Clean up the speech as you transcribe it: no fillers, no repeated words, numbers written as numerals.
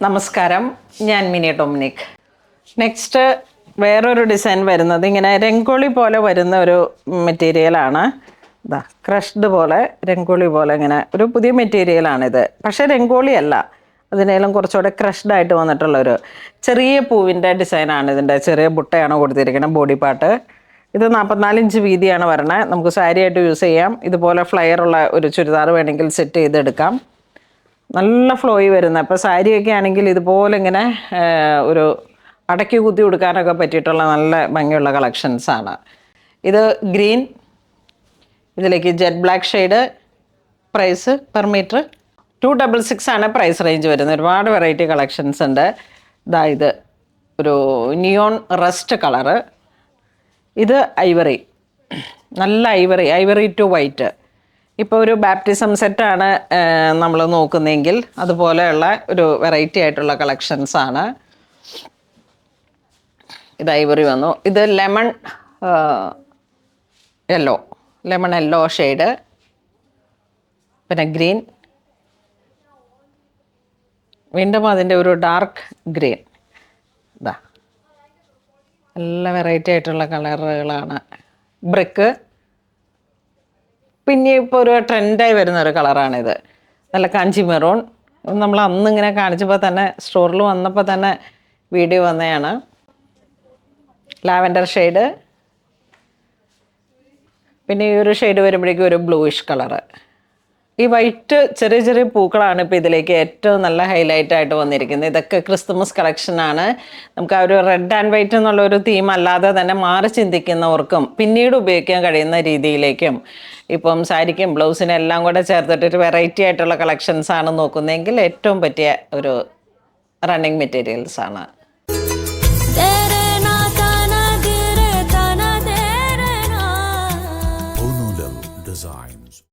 നമസ്കാരം, ഞാൻ mini Dominic. Next വേറൊരു ഡിസൈൻ വരുന്നത് ഇങ്ങനെ രംഗോളി പോലെ വരുന്ന ഒരു മെറ്റീരിയലാണ്. ഇതാ ക്രഷ്ഡ് പോലെ രംഗോളി പോലെ ഇങ്ങനെ ഒരു പുതിയ മെറ്റീരിയലാണിത്. പക്ഷേ രംഗോളി അല്ല, അതിനേലും കുറച്ചുകൂടെ ക്രഷ്ഡ് ആയിട്ട് വന്നിട്ടുള്ളൊരു ചെറിയ പൂവിൻ്റെ ഡിസൈനാണ്. ഇതിൻ്റെ ചെറിയ ബുട്ടയാണ് കൊടുത്തിരിക്കുന്നത്. ബോഡി പാർട്ട് ഇത് 44 ഇഞ്ച് വീതിയാണ് വരണേ. നമുക്ക് സാരി ആയിട്ട് യൂസ് ചെയ്യാം. ഇതുപോലെ ഫ്ലെയർ ഉള്ള ഒരു ചുരിദാർ വേണമെങ്കിൽ സെറ്റ് ചെയ്തെടുക്കാം. നല്ല ഫ്ലോയി വരുന്നത്. അപ്പോൾ സാരിയൊക്കെ ആണെങ്കിൽ ഇതുപോലെ ഇങ്ങനെ ഒരു അടക്കി കുത്തി കൊടുക്കാനൊക്കെ പറ്റിയിട്ടുള്ള നല്ല ഭംഗിയുള്ള കളക്ഷൻസാണ്. ഇത് ഗ്രീൻ, ഇതിലേക്ക് jet black shade. Price per metre 266 ആണ് പ്രൈസ് റേഞ്ച് വരുന്നത്. ഒരുപാട് വെറൈറ്റി കളക്ഷൻസ് ഉണ്ട്. ഇത് ഒരു നിയോൺ റസ്റ്റ് കളറ്. ഇത് ഐവറി, നല്ല ഐവറി ടു വൈറ്റ്. ഇപ്പോൾ ഒരു ബാപ്റ്റിസം സെറ്റാണ് നമ്മൾ നോക്കുന്നതെങ്കിൽ അതുപോലെയുള്ള ഒരു വെറൈറ്റി ആയിട്ടുള്ള കളക്ഷൻസാണ്. ഇത് ഐവറി വന്നു. ഇത് ലെമൺ യെല്ലോ ഷെയ്ഡ്. പിന്നെ ഗ്രീൻ, വീണ്ടും അതിൻ്റെ ഒരു ഡാർക്ക് ഗ്രീൻ. നല്ല വെറൈറ്റി ആയിട്ടുള്ള കളറുകളാണ്. ബ്രിക്ക്, പിന്നെ ഇപ്പോൾ ഒരു ട്രെൻഡായി വരുന്ന ഒരു കളറാണിത്. നല്ല കാഞ്ചി മെറൂൺ. നമ്മൾ അന്നിങ്ങനെ കാണിച്ചപ്പോൾ തന്നെ സ്റ്റോറിൽ വന്നപ്പോൾ തന്നെ വീഡിയോ വന്നതാണ്. ലാവൻഡർ ഷെയ്ഡ്, പിന്നെ ഈ ഒരു ഷെയ്ഡ് വരുമ്പോഴേക്കും ഒരു ബ്ലൂയിഷ് കളറ്. ഈ വൈറ്റ് ചെറിയ ചെറിയ പൂക്കളാണ് ഇപ്പോൾ ഇതിലേക്ക് ഏറ്റവും നല്ല ഹൈലൈറ്റ് ആയിട്ട് വന്നിരിക്കുന്നത്. ഇതൊക്കെ ക്രിസ്തുമസ് കളക്ഷനാണ്. നമുക്ക് ആ ഒരു റെഡ് ആൻഡ് വൈറ്റ് എന്നുള്ളൊരു തീം അല്ലാതെ തന്നെ മാറി ചിന്തിക്കുന്നവർക്കും പിന്നീട് ഉപയോഗിക്കാൻ കഴിയുന്ന രീതിയിലേക്കും ഇപ്പം സാരിക്കും ബ്ലൗസിനും എല്ലാം കൂടെ ചേർത്തിട്ടൊരു വെറൈറ്റി ആയിട്ടുള്ള കളക്ഷൻസാണ് നോക്കുന്നതെങ്കിൽ ഏറ്റവും പറ്റിയ ഒരു റണ്ണിങ് മെറ്റീരിയൽസാണ്.